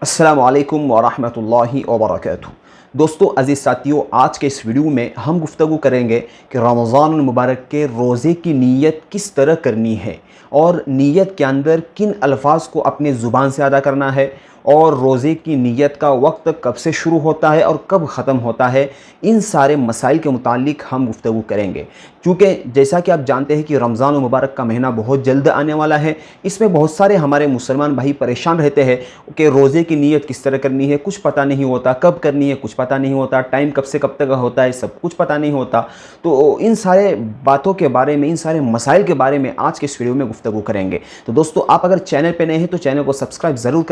अस्सलामु अलैकुम वरहमतुल्लाहि वबरकातुहू। दोस्तों अज़ीज़ साथियों, आज के इस वीडियो में हम गुफ्तगू करेंगे कि रमज़ानुल मुबारक के रोज़े की नीयत किस तरह करनी है और नीयत के अंदर किन अल्फाज को अपने ज़ुबान से अदा करना है और रोज़े की नीयत का वक्त कब से शुरू होता है और कब ख़त्म होता है। इन सारे मसाइल के मुतालिक हम गुफ्तगू करेंगे, क्योंकि जैसा कि आप जानते हैं कि रमज़ान मुबारक का महीना बहुत जल्द आने वाला है। इसमें बहुत सारे हमारे मुसलमान भाई परेशान रहते हैं कि रोज़े की नीयत किस तरह करनी है, कुछ पता नहीं होता, कब करनी है कुछ पता नहीं होता, टाइम कब से कब तक होता है सब कुछ पता नहीं होता। तो इन सारे बातों के बारे में, इन सारे मसाइल के बारे में आज के इस वीडियो में गुफ्तगू करेंगे। तो दोस्तों आप अगर चैनल पर नए हैं तो चैनल को सब्सक्राइब ज़रूर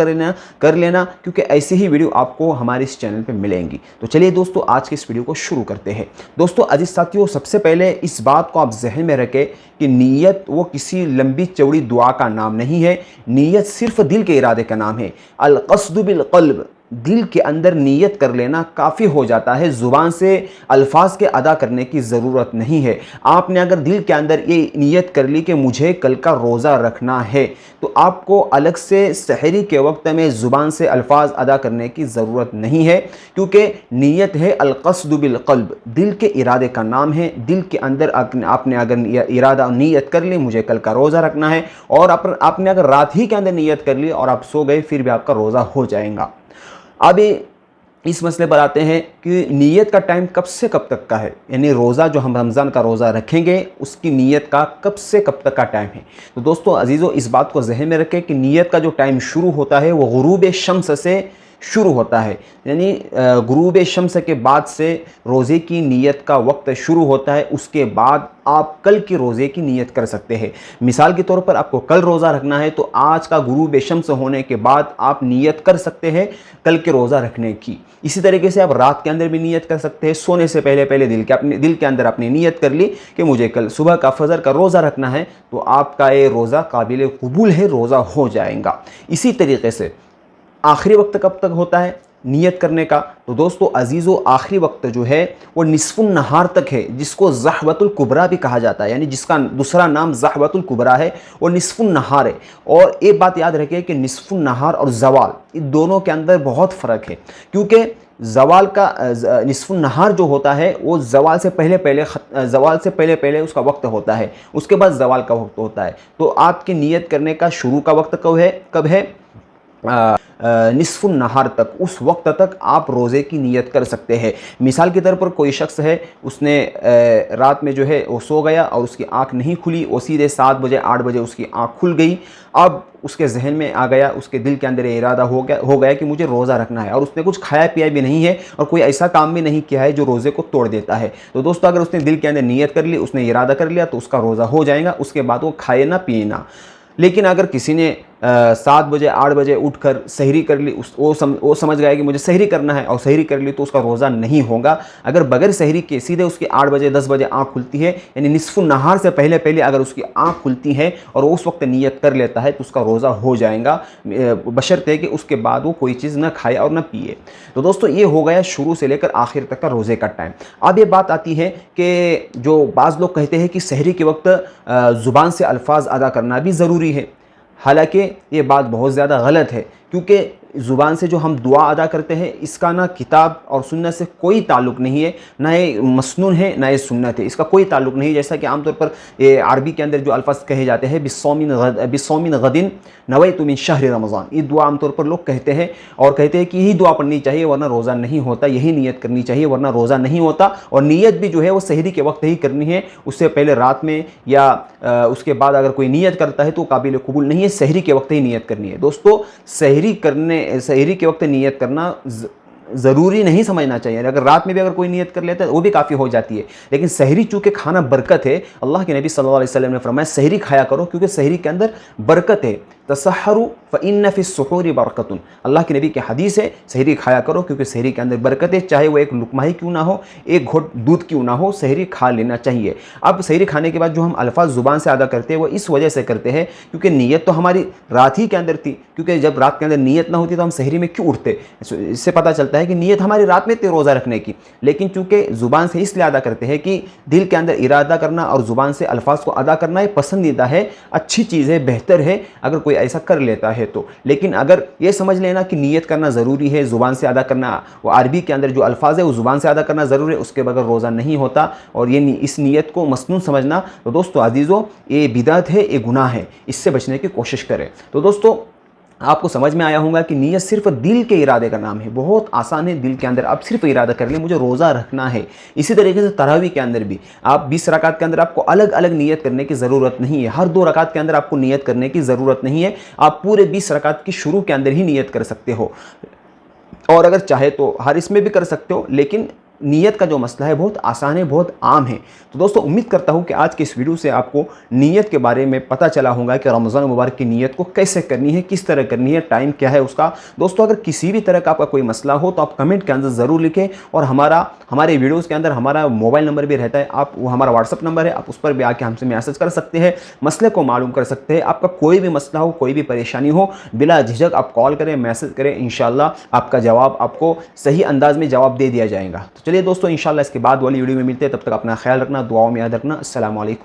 कर लेना, क्योंकि ऐसी ही वीडियो आपको हमारे इस चैनल पे मिलेंगी। तो चलिए दोस्तों आज के इस वीडियो को शुरू करते हैं। दोस्तों अजीज साथियों, सबसे पहले इस बात को आप जहन में रखें कि नीयत वो किसी लंबी चौड़ी दुआ का नाम नहीं है। नीयत सिर्फ दिल के इरादे का नाम है। अल क़स्दु बिल क़ल्ब, दिल के अंदर नीयत कर लेना काफ़ी हो जाता है। ज़ुबान से अल्फाज के अदा करने की ज़रूरत नहीं है। आपने अगर दिल के अंदर ये नीयत कर ली कि मुझे कल का रोज़ा रखना है, तो आपको अलग से सहरी के वक्त में ज़ुबान से अल्फाज अदा करने की ज़रूरत नहीं है, क्योंकि नीयत है अल क़स्दु बिल क़ल्ब, दिल के इरादे का नाम है। दिल के अंदर आपने अगर इरादा नीयत कर ली मुझे कल का रोज़ा रखना है, और आपने अगर रात ही के अंदर नीयत कर ली और आप सो गए, फिर भी आपका रोज़ा हो जाएगा। अब इस मसले पर आते हैं कि नीयत का टाइम कब से कब तक का है, यानी रोज़ा जो हम रमज़ान का रोज़ा रखेंगे उसकी नीयत का कब से कब तक का टाइम है। तो दोस्तों अजीज़ों, इस बात को जहन में रखें कि नीयत का जो टाइम शुरू होता है वो गुरूब शम्स से शुरू होता है, यानी गुरूब शम्स के बाद से रोज़े की नीयत का वक्त शुरू होता है। उसके बाद आप कल की रोज़े की नीयत कर सकते हैं। मिसाल के तौर पर आपको कल रोज़ा रखना है तो आज का गुरूब शम्स होने के बाद आप नीयत कर सकते हैं कल के रोज़ा रखने की। इसी तरीके से आप रात के अंदर भी नीयत कर सकते हैं। सोने से पहले पहले दिल के अंदर आपने नीयत कर ली कि मुझे कल सुबह का फजर का रोज़ा रखना है, तो आपका ये रोज़ा काबिल कबूल है, रोज़ा हो जाएगा। इसी तरीके से आखिरी वक्त कब तक होता है नियत करने का, तो दोस्तों अजीज़ों आखिरी वक्त जो है वो निस्फुन नहार तक है, जिसको ज़हवतुल कुबरा भी कहा जाता है, यानी जिसका दूसरा नाम ज़हवतुल कुबरा है, वो निस्फुन नहार है। और एक बात याद रखिए कि निस्फुन नहार और ज़वाल इन दोनों के अंदर बहुत फ़र्क है, क्योंकि ज़वाल का निस्फुन नहार जो होता है वो ज़वाल से पहले पहले उसका वक्त होता है, उसके बाद ज़वाल का वक्त होता है। तो आपकी नियत करने का शुरू का वक्त कब है निस्फुन नहार तक, उस वक्त तक आप रोज़े की नियत कर सकते हैं। मिसाल के तौर पर कोई शख्स है, उसने रात में जो है वो सो गया और उसकी आंख नहीं खुली, वो सीधे 7 बजे 8 बजे उसकी आंख खुल गई। अब उसके जहन में आ गया, उसके दिल के अंदर इरादा हो गया कि मुझे रोज़ा रखना है, और उसने कुछ खाया पिया भी नहीं है और कोई ऐसा काम भी नहीं किया है जो रोज़े को तोड़ देता है। तो दोस्तों अगर उसने दिल के अंदर नियत कर ली, उसने इरादा कर लिया, तो उसका रोज़ा हो जाएगा। उसके बाद वो खाए ना पिए ना। लेकिन अगर किसी ने 7 बजे 8 बजे उठकर सहरी कर ली, वो समझ गया कि मुझे सहरी करना है और सहरी कर ली, तो उसका रोज़ा नहीं होगा। अगर बगैर सहरी के सीधे उसकी 8 बजे 10 बजे आँख खुलती है, यानी निस्फुन नहार से पहले पहले अगर उसकी आँख खुलती है और उस वक्त नियत कर लेता है, तो उसका रोज़ा हो जाएगा, बशर्ते कि उसके बाद वो कोई चीज़ ना खाए और ना पिए। तो दोस्तों ये हो गया शुरू से लेकर आखिर तक का रोज़े का टाइम। अब ये बात आती है कि जो बाज़ लोग कहते हैं कि सहरी के वक्त ज़ुबान से अल्फाज अदा करना भी ज़रूरी है। हालांकि ये बात बहुत ज़्यादा गलत है, क्योंकि ज़ुबान से जो हम दुआ अदा करते हैं इसका ना किताब और सुन्नत से कोई ताल्लुक़ नहीं है, ना ये मसनून है ना ये सुन्नत है, इसका कोई ताल्लुक़ नहीं। जैसा कि आमतौर पर ये अरबी के अंदर जो अल्फाज कहे जाते हैं, बिस्सौमिन गदिन नवैतु मिन शहर रमज़ान, ये दुआ आमतौर पर लोग कहते हैं और कहते हैं कि यही दुआ पढ़नी चाहिए वरना रोज़ा नहीं होता, यही नीयत करनी चाहिए वरना रोज़ा नहीं होता। और नीयत भी जो है वो सहरी के वक्त ही करनी है, उससे पहले रात में या उसके बाद अगर कोई नीयत करता है तो काबिल कबूल नहीं है। सहरी के वक्त ही नीयत करनी है। दोस्तों सहरी के वक्त नियत करना ज़रूरी नहीं समझना चाहिए। अगर रात में भी अगर कोई नियत कर लेता है वो भी काफ़ी हो जाती है, लेकिन सहरी चूँकि खाना बरकत है, अल्लाह के नबी सल्लल्लाहु अलैहि वसल्लम ने फरमाया सहरी खाया करो क्योंकि सहरी के अंदर बरकत है। तसहरु फ़इन्न फ़िस्सुहूरि बरकतुन, अल्लाह के नबी की हदीस है, सहरी खाया करो क्योंकि सहरी के अंदर बरकत है। चाहे वो एक लुकमा ही क्यों ना हो, एक घोट दूध क्यों ना हो, सहरी खा लेना चाहिए। अब सहरी खाने के बाद जो हम अल्फाज ज़ुबान से अदा करते हैं वो इस वजह से करते हैं क्योंकि नीयत तो हमारी रात ही के अंदर थी, क्योंकि जब रात के अंदर नीयत ना होती तो हम सहरी में क्यों उठते। इससे पता चलता है कि नीयत हमारी रात में थी रोज़ा रखने की, लेकिन चूँकि ज़ुबान से इसलिए अदा करते हैं कि दिल के अंदर इरादा करना और ज़ुबान से अल्फाज को अदा करना ये पसंदीदा है, अच्छी चीज़ है, बेहतर है। अगर कोई कोई ऐसा कर लेता है तो। लेकिन अगर ये समझ लेना कि नीयत करना ज़रूरी है, ज़ुबान से अदा करना, वो अरबी के अंदर जो अल्फाज है वो ज़ुबान से अदा करना ज़रूरी है, उसके बगैर रोज़ा नहीं होता। और ये इस नीयत को मसनून समझना, तो दोस्तों अजीज़ों, ये बिदअत है, ये गुनाह है, इससे बचने की कोशिश करें। तो दोस्तों आपको समझ में आया होगा कि नीयत सिर्फ दिल के इरादे का नाम है, बहुत आसान है। दिल के अंदर आप सिर्फ इरादा कर लें मुझे रोज़ा रखना है। इसी तरीके से तरावी के अंदर भी आप 20 रकात के अंदर आपको अलग अलग नीयत करने की ज़रूरत नहीं है, हर 2 रकात के अंदर आपको नीयत करने की ज़रूरत नहीं है। आप पूरे 20 रकात की शुरू के अंदर ही नीयत कर सकते हो, और अगर चाहे तो हर इसमें भी कर सकते हो। लेकिन नीयत का जो मसला है बहुत आसान है, बहुत आम है। तो दोस्तों उम्मीद करता हूँ कि आज के इस वीडियो से आपको नीयत के बारे में पता चला होगा कि रमज़ान मुबारक की नीयत को कैसे करनी है, किस तरह करनी है, टाइम क्या है उसका। दोस्तों अगर किसी भी तरह का आपका कोई मसला हो तो आप कमेंट के अंदर ज़रूर लिखें, और हमारे वीडियोज़ के अंदर हमारा मोबाइल नंबर भी रहता है, आप वो हमारा व्हाट्सअप नंबर है, आप उस पर भी आके हमसे मैसेज कर सकते हैं, मसले को मालूम कर सकते हैं। आपका कोई भी मसला हो, कोई भी परेशानी हो, बिला झिझक आप कॉल करें, मैसेज करें, इंशाल्लाह आपका जवाब आपको सही अंदाज में जवाब दे दिया जाएगा। तो चलिए दोस्तों, इंशाल्लाह इसके बाद वाली वीडियो में मिलते हैं, तब तक अपना ख्याल रखना, दुआओं में याद रखना। अस्सलाम वालेकुम।